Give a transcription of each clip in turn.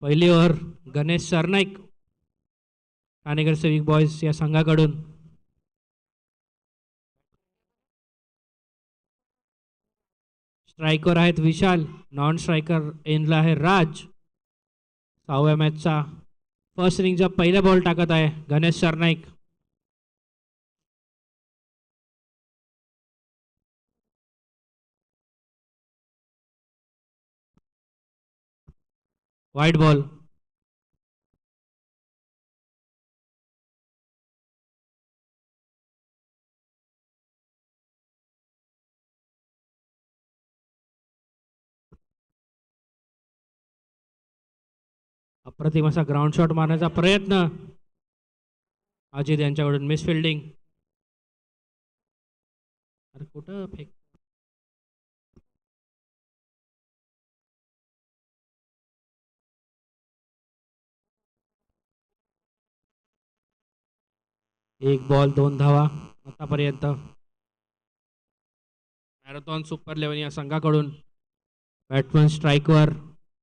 पहिली over Ganesh Sarnaik Thanekar civic boys या संघाकडून. स्ट्रायकर आहेत विशाल, नॉन स्ट्रायकर एनला आहे राज. 6व्या मॅचचा फर्स्ट इनिंगचा पहिला बॉल टाकत आहे गणेश सरनाईक. वाईट बॉल. अप्रतिम असा ग्राउंड शॉट मारण्याचा प्रयत्न अजित यांच्याकडून, मिस फिल्डिंग. अरे कुठं फेक. एक बॉल 2 धावा आतापर्यंत. मॅरेथॉन सुपर 11 या संघाकडून. बॅट्समन स्ट्राईकवर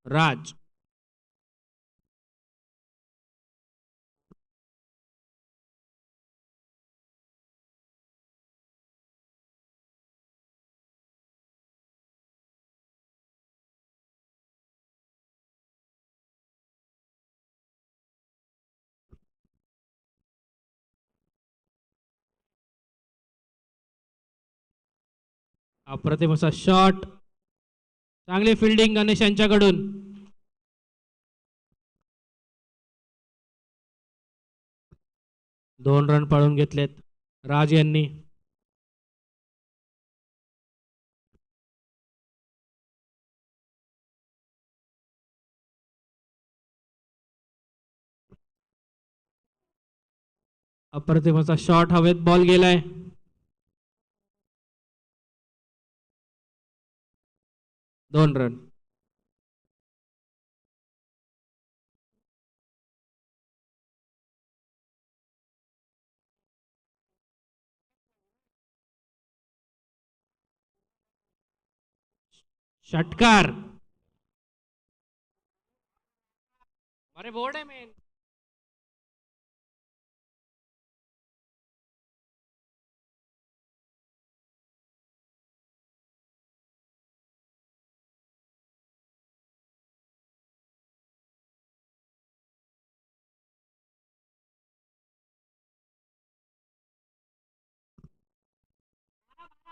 राज. अप्रतिम असा शॉट, चांगली फिल्डिंग गणेश यांच्याकडून. 2 रन पळून घेतलेत राज यांनी. अप्रतिम असा शॉट, हवेत बॉल गेलाय. 2 रन. षटकार. अरे बोर्ड आहे मेन.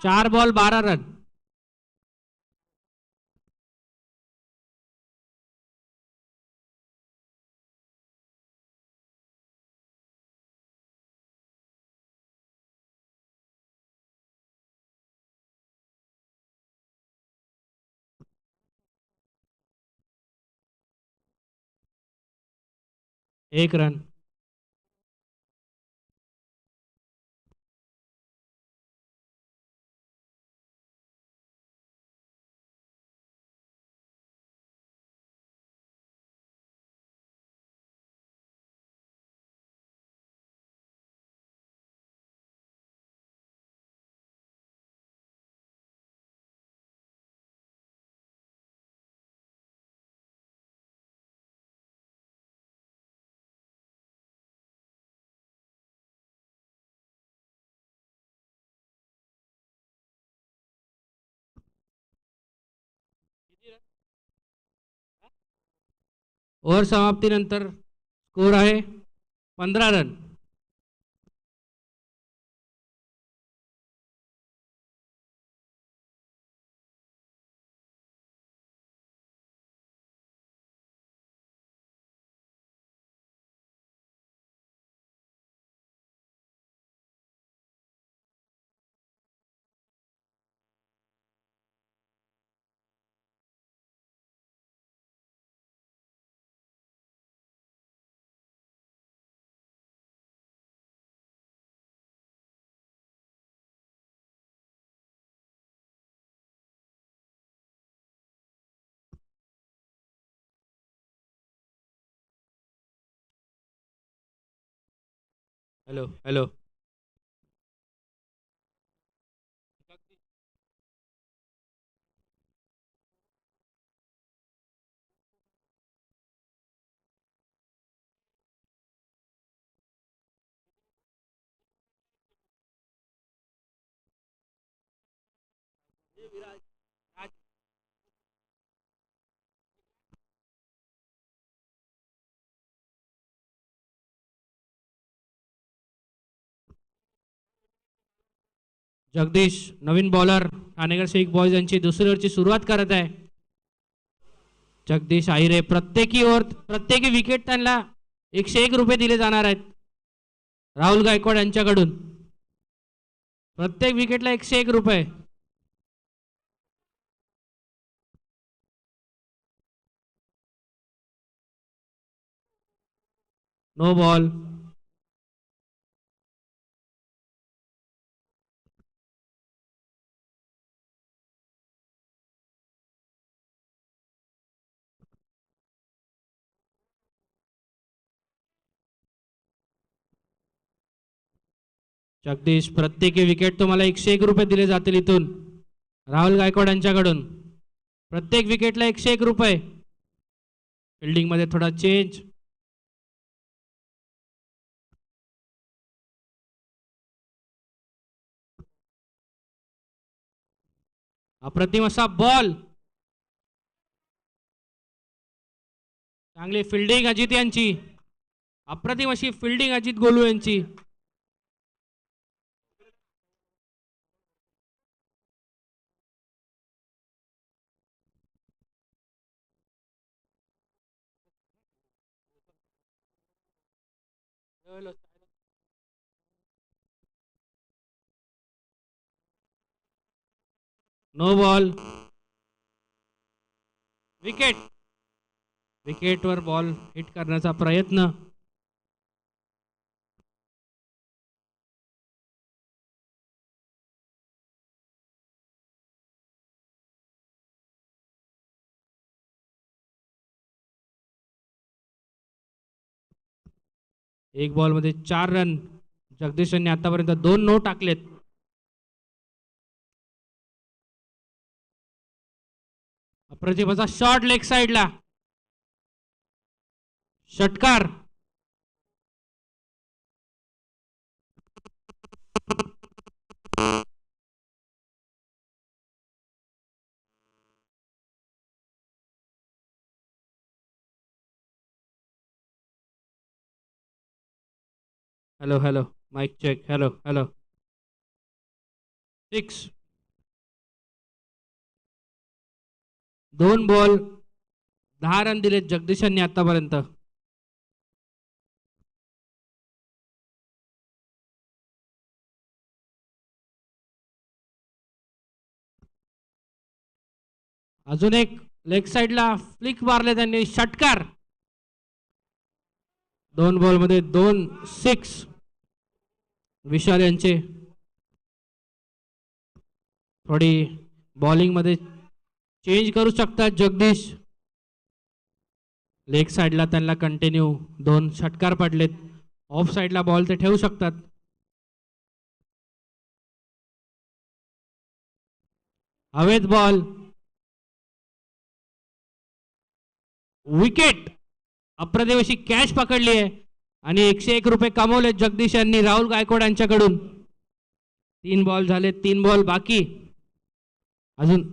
चार बॉल 12 रन. एक रन. ओव्हर समाप्तीनंतर स्कोर आहे 15 रन. Hello hello. जगदीश नवीन बॉलर ठाणेकर शेख बॉयज यांची दुसरी ओव्हरची सुरुवात करत आहे. जगदीश आहिरे प्रत्येकी ओव्हर प्रत्येकी विकेट त्यांना 101 रुपये दिले जाणार आहेत राहुल गायकवाड यांच्याकडून. प्रत्येक विकेटला 101 रुपये. No ball. जगदीश प्रत्येकी विकेट तुम्हाला 101 रुपये दिले जातील इथून राहुल गायकवाड यांच्याकडून. प्रत्येक विकेटला 101 रुपये. फिल्डिंग मध्ये थोडा चेंज. अप्रतिम असा बॉल. चांगली फिल्डिंग अजित यांची. अप्रतिम अशी फिल्डिंग अजित गोलू यांची. No ball. विकेट. विकेटवर बॉल हिट करण्याचा प्रयत्न. एक बॉल मध्ये 4 रन. जगदीश यांनी आतापर्यंत 2 नो टाकलेत. अप्रतिमाचा शॉट लेग साइडला. षटकार. Hello hello mic check. Hello hello. 6. 2 ball 10 run दिलेत जगदीश यांनी आतापर्यंत. अजून एक लेग साइडला फ्लिक मारले त्यांनी. षटकार. 2 बॉल मध्ये 2 6. विशाल यांचे थोडी बॉलिंग मध्ये चेंज करू शकतात जगदीश. लेग साइडला त्यांना कंटिन्यू 2 षटकार पडलेत. ऑफ साइडला बॉल ते ठेवू शकतात. हवेत बॉल. विकेट. अप्रतिम अशी कॅच पकडली आहे आणि 101 रुपये कमवले जगदीश यांनी राहुल गायकवाड यांच्याकडून. 3 बॉल झाले. 3 बॉल बाकी. अजून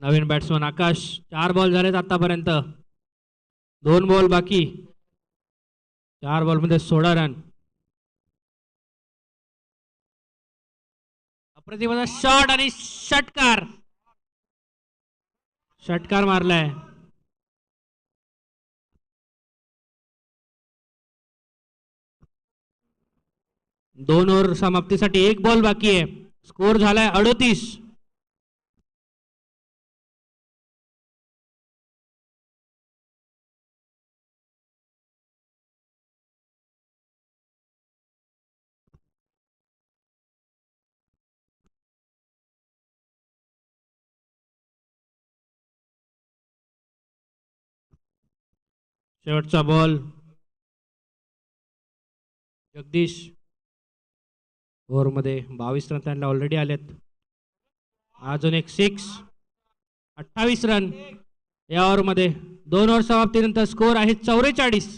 नवीन बॅट्समन आकाश. 4 बॉल झालेत आतापर्यंत. 2 बॉल बाकी. 4 बॉल मध्ये 16 रन. अप्रतिम शॉट आणि षटकार. षटकार मारलाय. 2 ओव्हर समाप्तीसाठी 1 बॉल बाकी आहे. स्कोर झालाय 38. शेवटचा बॉल. जगदीश ओव्हरमध्ये 22 रन त्यांना ऑलरेडी आलेत. अजून एक 6. 28 रन या ओव्हरमध्ये. 2 ओव्हर समाप्तीनंतर स्कोर आहे 44.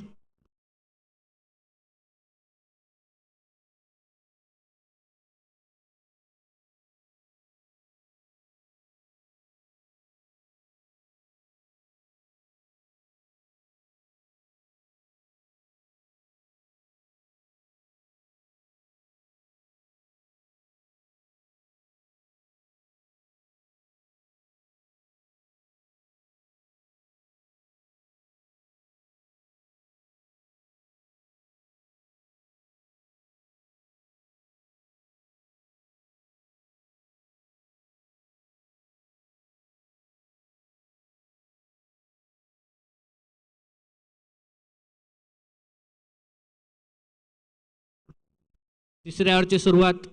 तिसऱ्या ओव्हरची सुरुवात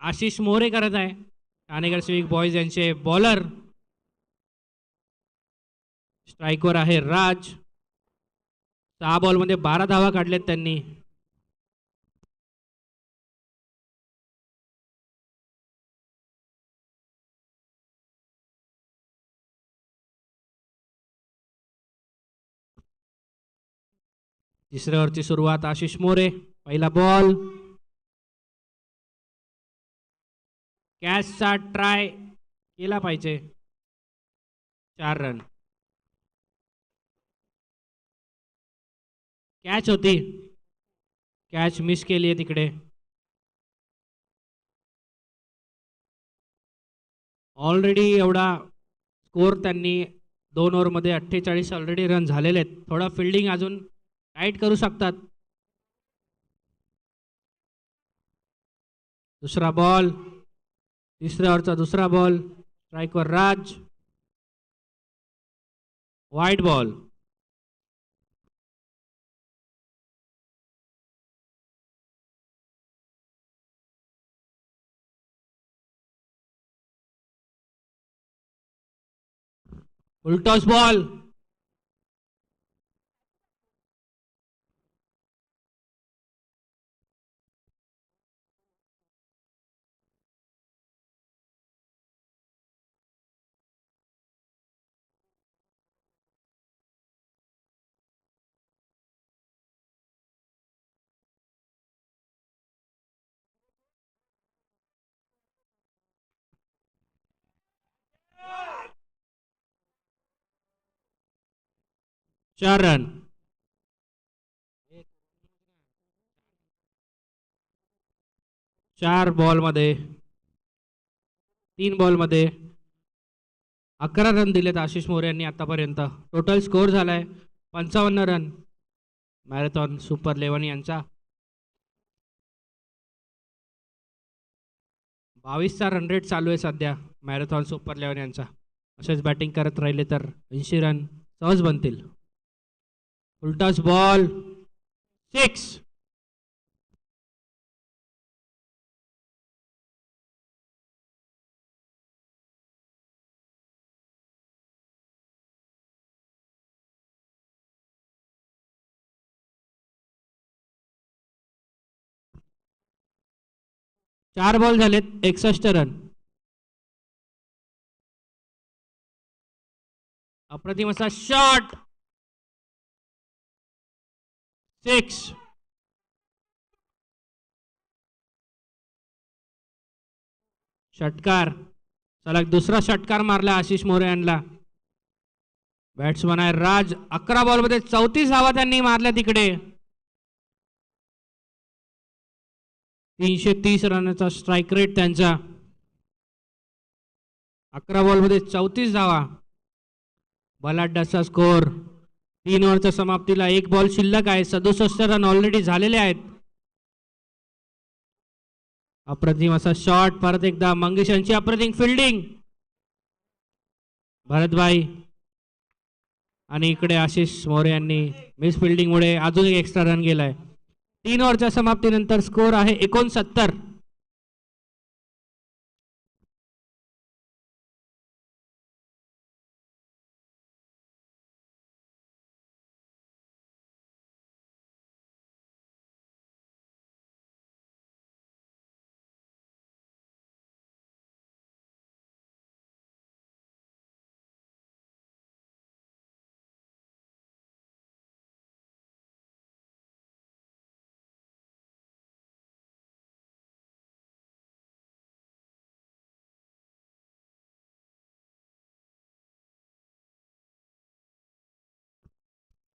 आशिष मोरे करत आहे. ठाणेकर सिविक बॉयज यांचे बॉलर. स्ट्राईकवर आहे राज. 6 बॉलमध्ये 12 धावा काढल्यात त्यांनी. तिसऱ्या ओव्हरची सुरुवात आशिष मोरे. पहिला बॉल. कॅचचा ट्राय केला पाहिजे. 4 रन. कॅच होती. कॅच मिस केली आहे तिकडे. ऑलरेडी एवढा स्कोर त्यांनी 2 ओव्हरमध्ये 48 ऑलरेडी रन झालेले आहेत. थोडा फिल्डिंग अजून टाईट करू शकतात. दुसरा बॉल. तिसऱ्या ओव्हरचा दुसरा बॉल. स्ट्राईकवर राज. Wide ball. उलटॉस बॉल. चार रन. 4 बॉलमध्ये 3 बॉलमध्ये 11 रन दिलेत आशिष मोरे यांनी आतापर्यंत. टोटल स्कोर झालाय 55 रन मॅरेथॉन सुपर 11 यांचा. 22चा रन रेट चालू आहे सध्या मॅरेथॉन सुपर 11 यांचा. असेच बॅटिंग करत राहिले तर 80 रन सहज बनतील. उलटाच बॉल. 6. चार बॉल झालेत 61 रन. अप्रतिम असा शॉट. 6. षटकार. सलग दुसरा षटकार मारला आशिष मोरे यांना. बॅट्समन आहे राज. 11 बॉलमध्ये 34 धावा त्यांनी मारल्या तिकडे. 330 रनचा स्ट्राईक रेट त्यांचा. 11 बॉलमध्ये 34 धावा. बलाढ्याचा स्कोर. 3 ओव्हरच्या समाप्तीला 1 बॉल शिल्लक आहे. 67 रन ऑलरेडी झालेले आहेत. अप्रतिम असा शॉट. परत एकदा मंगेश यांची अप्रतिम फिल्डिंग. भरतभाई आणि इकडे आशिष मोरे यांनी मिस फिल्डिंगमुळे अजून एक एक्स्ट्रा रन गेलाय. 3 ओव्हरच्या समाप्तीनंतर स्कोर आहे 69.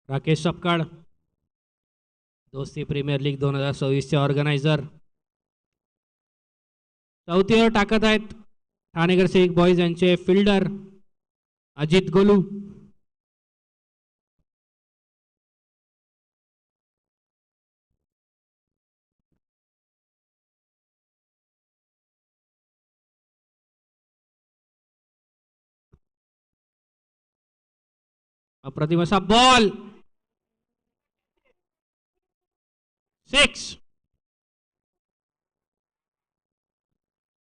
राकेश सपकाळ, दोस्ती प्रीमियर लीग 2026 चे ऑर्गनायझर. चौथी ओव्हर टाकत आहेत ठाणेकर सिविक बॉईज यांचे फिल्डर अजित गोलू. अप्रतिम असा बॉल, 6.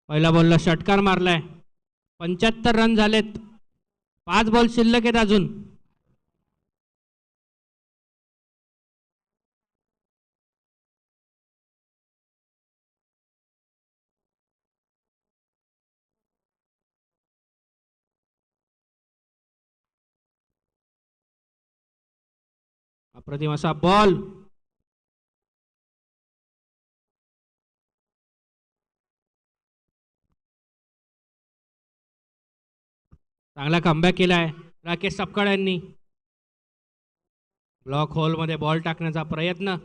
पहिला बॉलला षटकार मारलाय. 75 रन झालेत. 5 बॉल शिल्लक आहेत अजून. अप्रतिम असा बॉल, चांगला कमबॅक केलाय राकेश सपकाळ यांनी. ब्लॉक होल मध्ये बॉल टाकण्याचा प्रयत्न.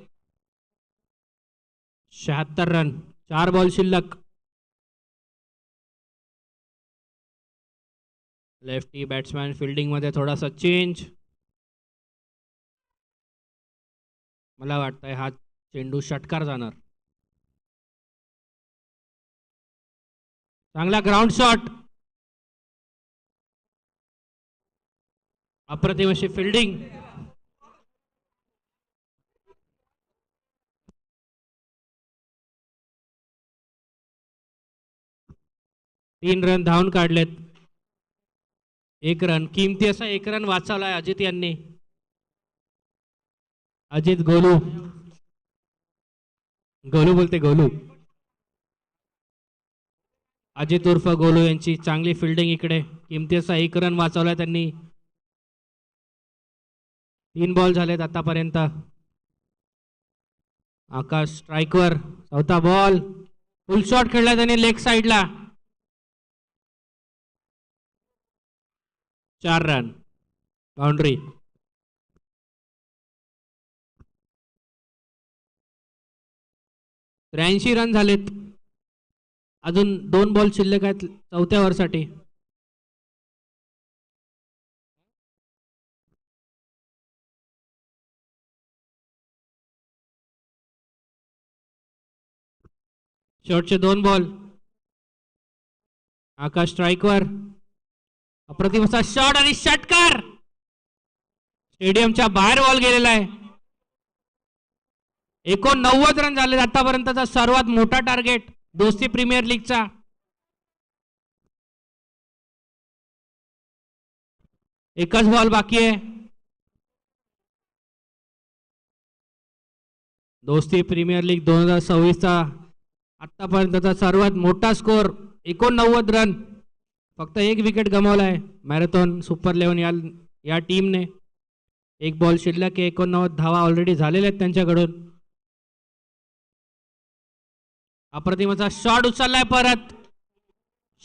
76 रन, 4 बॉल शिल्लक. लेफ्टी बॅट्समॅन फिल्डिंग मध्ये थोडासा चेंज. मला वाटतंय हा चेंडू षटकार जाणार. चांगला ग्राउंड शॉट, अप्रतिम अशी फिल्डिंग. तीन रन धावून काढलेत. 1 रन, किमती असा 1 रन वाचवलाय अजित यांनी. अजित गोलू, गोलू बोलते गोलू, अजित उर्फ गोलू यांची चांगली फिल्डिंग इकडे. किमती असा 1 रन वाचवलाय त्यांनी. 3 बॉल झालेत आतापर्यंत. आकाश स्ट्राईकवर. चौथा बॉल, फुल शॉट खेळला त्यांनी लेग साइडला. 4 रन, बाउंड्री. त्र्याऐंशी रन झालेत. अजून 2 बॉल शिल्लक आहेत चौथ्या ओव्हरसाठी. शेवटचे 2 बॉल. आकाश स्ट्राईकवर. अप्रतिम असा शॉट आणि षटकार. स्टेडियमच्या बाहेर बॉल गेलेला आहे. 89 रन झाले आतापर्यंतचा सर्वात मोठा टार्गेट दोस्ती प्रीमियर लीगचा. एकच बॉल बाकी आहे. दोस्ती प्रीमियर लीग 2026 चा आतापर्यंतचा सर्वात मोठा स्कोर 89 रन. फक्त 1 विकेट गमावलाय मॅरेथॉन सुपर 11 या टीमने. 1 बॉल शिल्लक. 89 धावा ऑलरेडी झालेल्या आहेत त्यांच्याकडून. अप्रतिमचा शॉट उचललाय परत.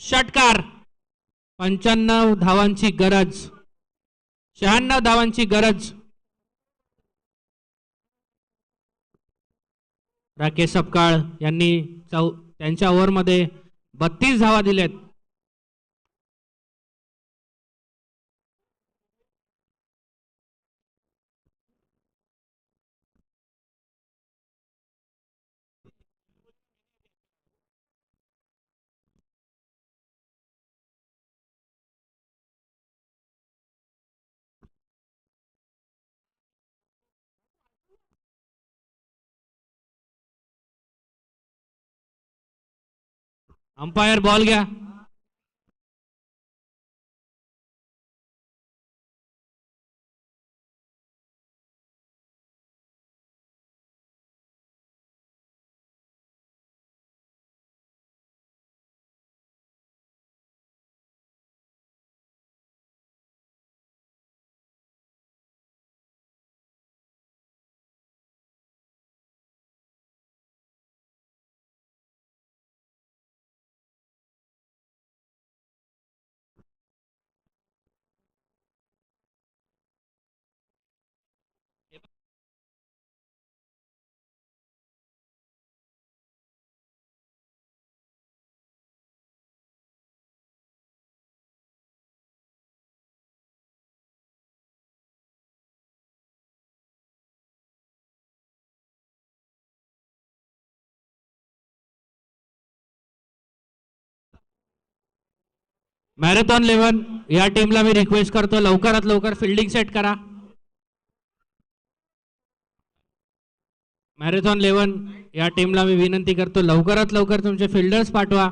षटकार. 95 धावांची गरज, 96 धावांची गरज. राकेश सपकाळ यांनी त्यांच्या ओव्हरमध्ये 32 धावा दिल्यात. अंपायर बॉल घ्या. मॅरेथॉन 11 या टीमला मी रिक्वेस्ट करतो लवकरात लवकर फिल्डिंग सेट करा. मॅरेथॉन 11 या टीमला मी विनंती करतो लवकरात लवकर तुमचे फिल्डर्स पाठवा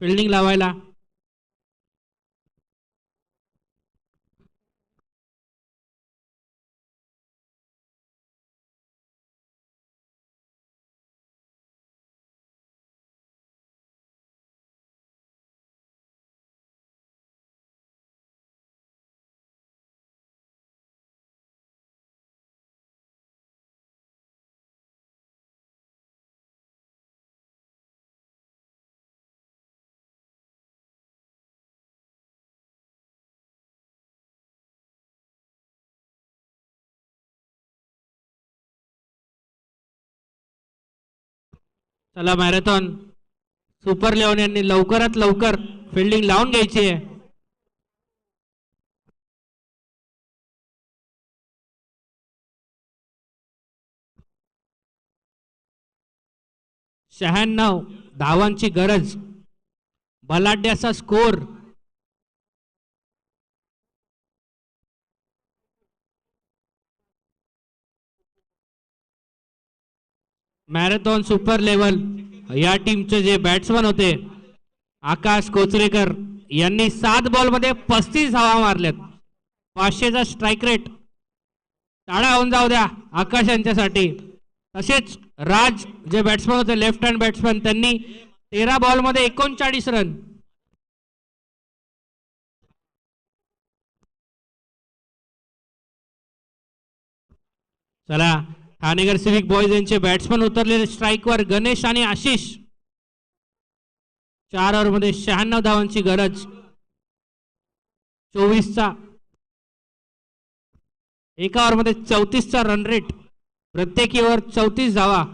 फिल्डिंग लावायला. चला मॅरेथॉन सुपर 11 यांनी लवकरात लवकर फिल्डिंग लावून घ्यायची आहे. 96 धावांची गरज. बलाढ्याचा स्कोर. मॅरेथॉन सुपर लेवल या टीमचे जे बॅट्समन होते आकाश कोचरेकर यांनी 7 बॉलमध्ये 35 धावा मारल्यात. 500चा स्ट्राईक रेट. टाळा होऊन जाऊ द्या आकाश यांच्यासाठी. तसेच राज जे बॅट्समन होते लेफ्ट हँड बॅट्समन त्यांनी 13 बॉलमध्ये 39 रन. चला ठाणेकर सिविक बॉयज यांचे बॅट्समन उतरलेले स्ट्राईकवर गणेश आणि आशिष. 4 ओव्हरमध्ये 96 धावांची गरज. 24चा एका ओव्हरमध्ये 34चा रन रेट. प्रत्येकी ओव्हर 34 धावा.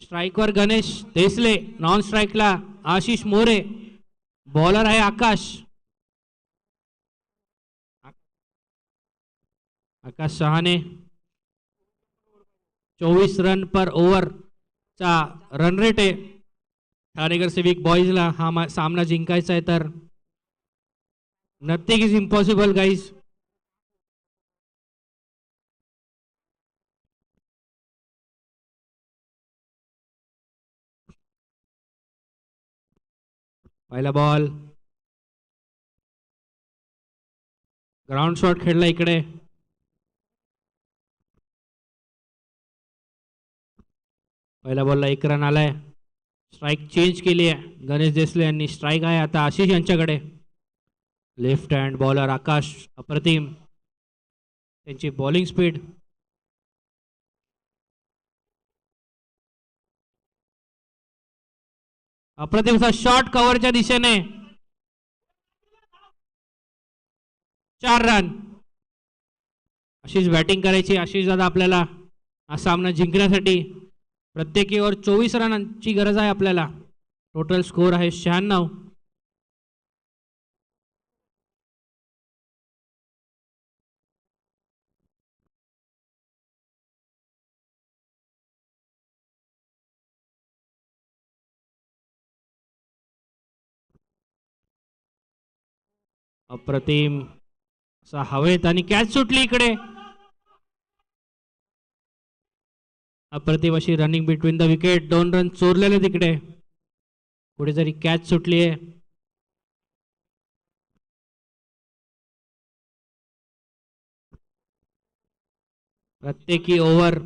स्ट्राईकवर गणेश देसले. नॉन स्ट्राईकला आशिष मोरे. बॉलर आहे आकाश. आकाश सहाने. 24 रन पर ओव्हरचा रन रेट आहे. ठाणेकर सिविक बॉईजला हा सामना जिंकायचा आहे तर नथिंग इज इम्पॉसिबल गाईज. पहिला बॉल. ग्राउंड शॉट खेळला इकडे. पहिल्या बॉलला 1 रन आलाय. स्ट्राईक चेंज केली आहे गणेश देसले यांनी. स्ट्राईक आहे आता आशिष यांच्याकडे. लेफ्ट हँड बॉलर आकाश अप्रतिम. त्यांची बॉलिंग स्पीड. अप्रतिमचा शॉट कव्हरच्या दिशेने. 4 रन. अशीच बॅटिंग करायची आशिष दादा आपल्याला हा सामना जिंकण्यासाठी. प्रत्येकी ओव्हर 24 रनांची गरज आहे आपल्याला. टोटल स्कोर आहे 96. अप्रतिम असा हवेत आणि कॅच सुटली इकडे. अप्रतिम अशी running between the wicket. 2 run चोरलेले तिकडे. कुठेतरी कॅच सुटली आहे. प्रत्येकी ओव्हर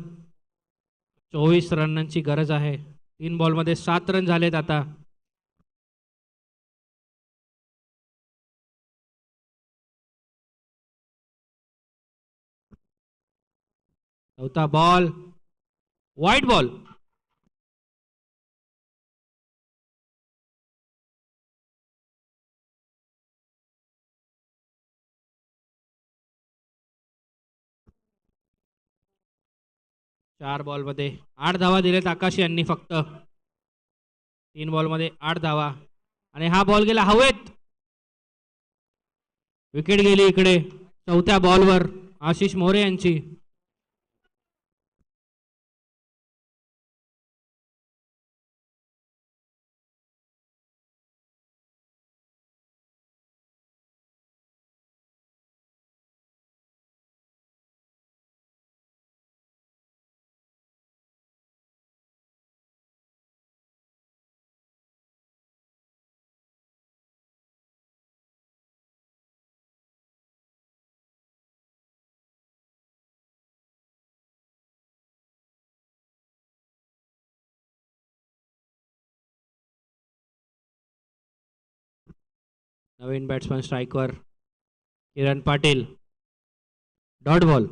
24 रनांची गरज आहे. 3 बॉलमध्ये 7 रन झालेत आता. चौथा बॉल. वाईट बॉल. चार बॉलमध्ये 8 धावा दिलेत आकाश यांनी फक्त. 3 बॉलमध्ये 8 धावा. आणि हा बॉल गेला हवेत. विकेट गेली इकडे चौथ्या बॉलवर आशिष मोरे यांची. नवीन बॅट्समन स्ट्राईकवर किरण पाटील. Dot ball.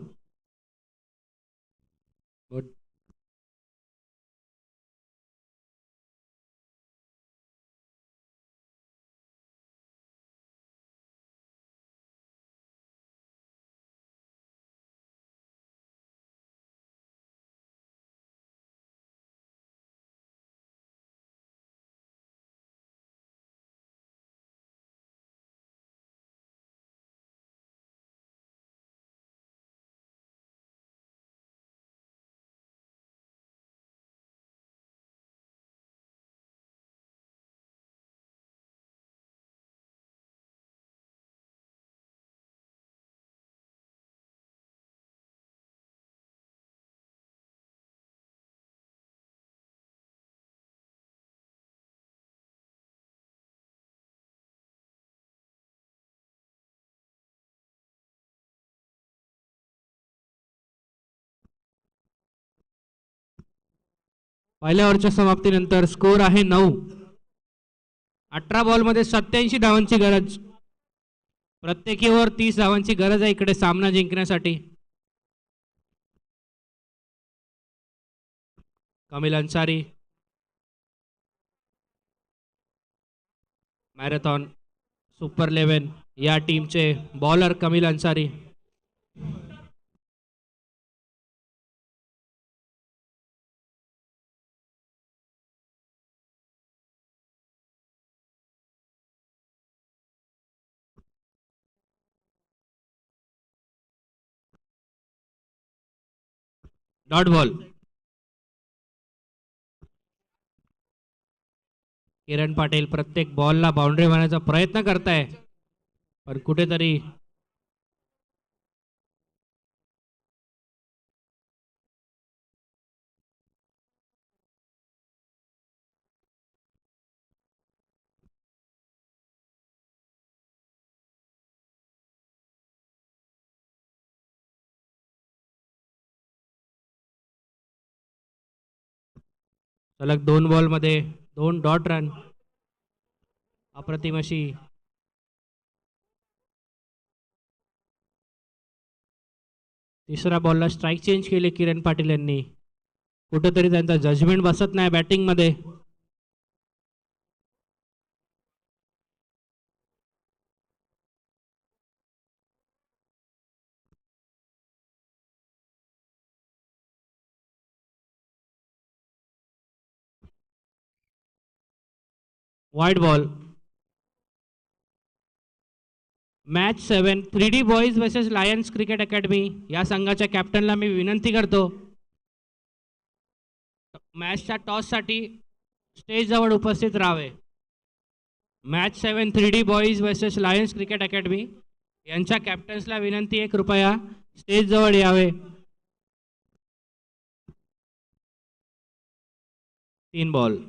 पहिल्या ओव्हरच्या समाप्तीनंतर स्कोर आहे 9. 18 बॉलमध्ये 87 धावांची गरज. प्रत्येकी ओव्हर 30 धावांची गरज आहे इकडे सामना जिंकण्यासाठी. कमिल अन्सारी. मॅरेथॉन सुपर 11 या टीमचे bowler Kamil Ansari. Dot ball. Kiran Patil प्रत्येक बॉलला बाउंड्री मारण्याचा प्रयत्न करताय पण कुठेतरी सलग 2 बॉलमध्ये 2 डॉट रन. अप्रतिम अशी तिसऱ्या बॉलला स्ट्राईक चेंज केले किरण पाटील यांनी. कुठेतरी त्यांचा जजमेंट बसत नाही बॅटिंग मध्ये. Wide ball. Match 7 3D boys versus lions cricket academy या संघाच्या कॅप्टनला मी विनंती करतो मॅचच्या टॉससाठी स्टेजजवळ उपस्थित राहावे. Match 7 3D boys versus lions cricket academy यांच्या कॅप्टन्सला विनंती आहे कृपया स्टेजजवळ यावे. 3 बॉल.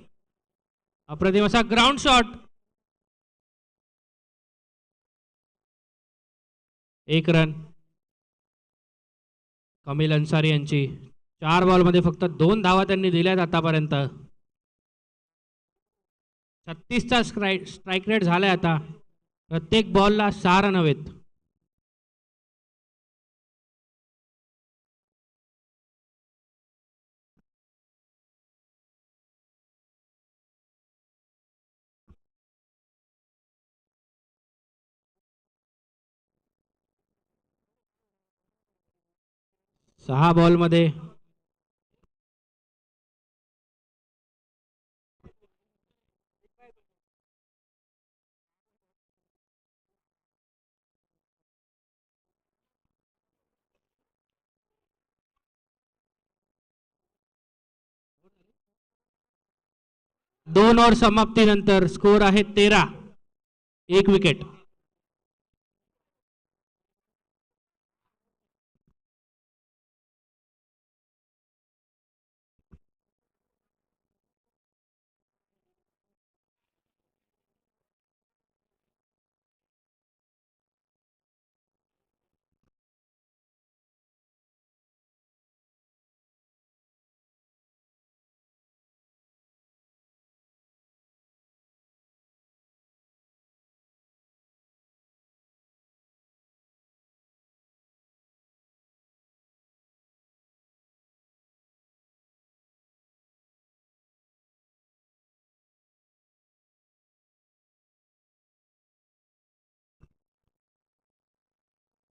अप्रतिम असा ground shot. 1 run. Camille Ansari यांची 4 बॉलमध्ये फक्त 2 धावा त्यांनी दिल्यात आतापर्यंत. 36चा स्ट्राईक रेट झालाय आता. प्रत्येक बॉलला 6 रन हवेत. सहा बॉलमध्ये 2 ओव्हर समाप्तीनंतर स्कोर आहे 13, 1 विकेट.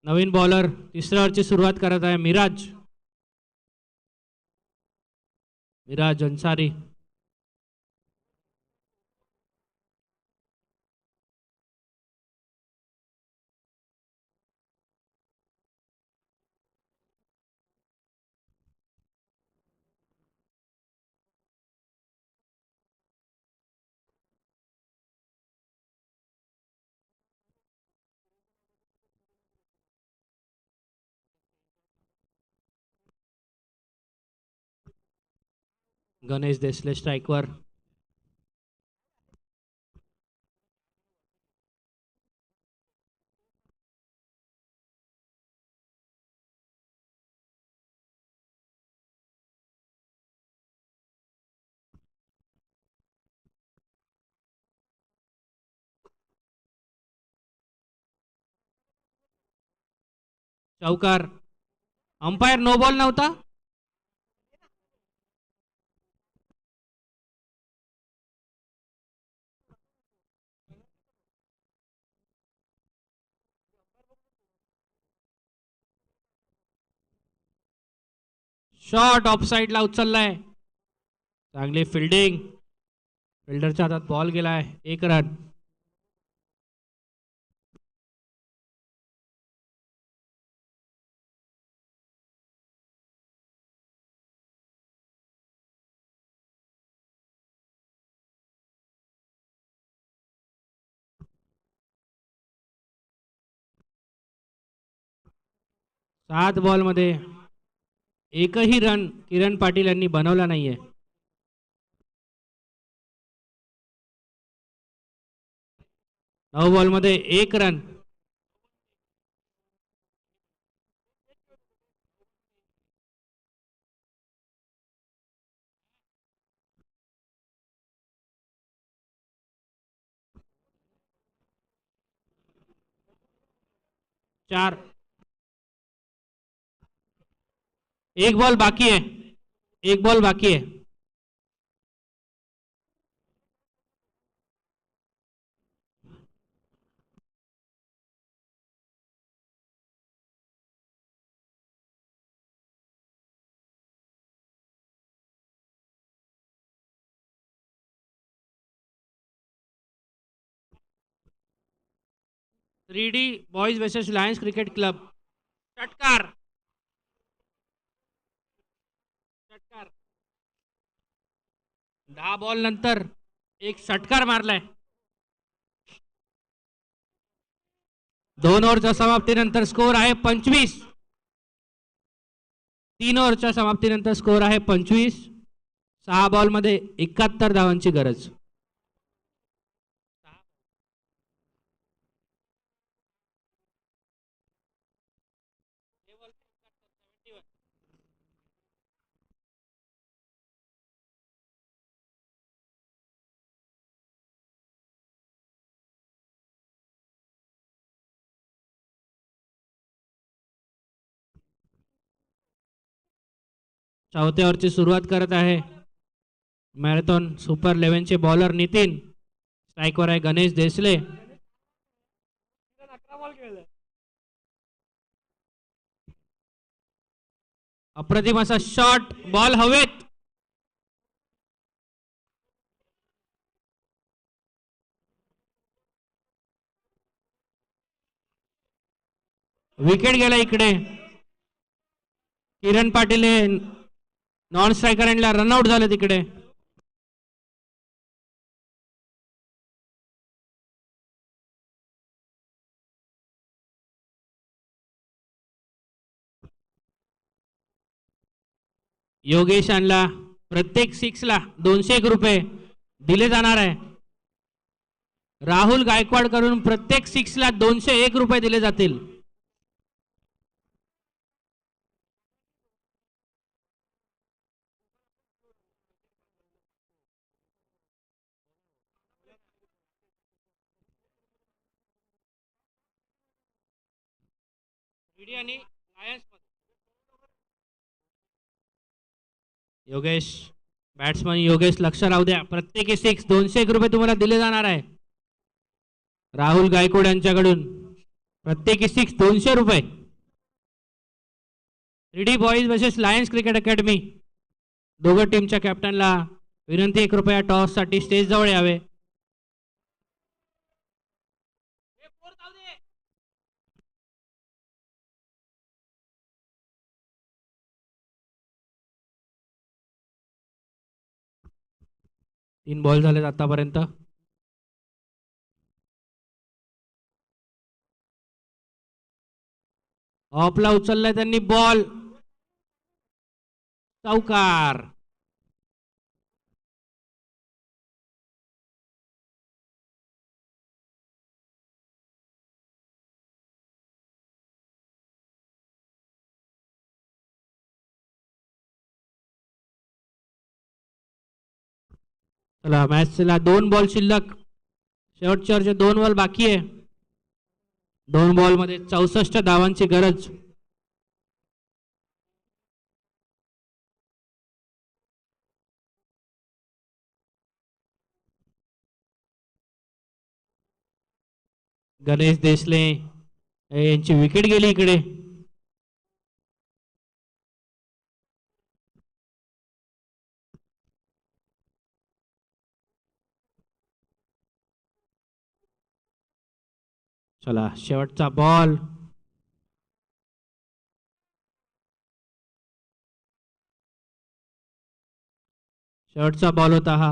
नवीन बॉलर तिसऱ्या ओव्हरची सुरुवात करत आहे मिराज अन्सारी. गणेश देसले स्ट्राईकवर. चौकार. अंपायर नो बॉल नव्हता. शॉट ऑफ साईडला उचललाय. चांगली फिल्डिंग. फिल्डरच्या हातात बॉल गेलाय. 1 रन. सात बॉल मध्ये एकही रन किरण पाटील यांनी बनवला नाहीये. 9 बॉल मध्ये 1 रन. चार. 1 बॉल बाकी है. 1 बॉल बाकी है. Three boys versus lions cricket club. षटकार. 10 बॉल नंतर एक षटकार मारलाय. 2 ओव्हरच्या समाप्तीनंतर स्कोर आहे 25. 3 ओव्हरच्या समाप्तीनंतर स्कोर आहे 25. 6 बॉल मध्ये 71 धावांची गरज. चौथ्या ओव्हरची सुरुवात करत आहे मॅरेथॉन सुपर 11 चे बॉलर नितीन. स्ट्राईकवर आहे गणेश देसले. अप्रतिम असा शॉट. बॉल हवेत. विकेट गेला इकडे. Kiran Patil non striker run out झाले तिकडे. योगेश आणला. प्रत्येक 6ला 201 रुपये दिले जाणार आहे. राहुल गायकवाड करून प्रत्येक 6ला 201 रुपये दिले जातील. योगेश बॅट्समन योगेश लक्ष राहू द्या. प्रत्येकी 6 201 रुपये तुम्हाला दिले जाणार आहे. राहुल गायकवाड यांच्याकडून प्रत्येकी 6 200 रुपये. 3D boys versus lions cricket academy दोघं टीमच्या कॅप्टनला विनंती 1 रुपया टॉस साठी स्टेज जवळ यावे. तीन बॉल झालेत आतापर्यंत. ऑफला उचललाय त्यांनी बॉल. चौकार. चला मॅचला 2 बॉल शिल्लक. शेवटच्या 2 बॉल बाकी आहे. 2 बॉल मध्ये 64 धावांची गरज. गणेश देसले यांची विकेट गेली इकडे. चला शेवटचा बॉल. शेवटचा बॉल होता हा.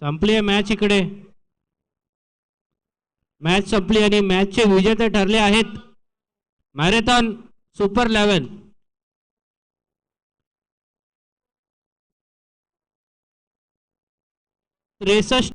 संपली आहे मॅच इकडे. मॅच संपली आणि मॅचचे विजेते ठरले आहेत मॅरेथॉन सुपर 11. 63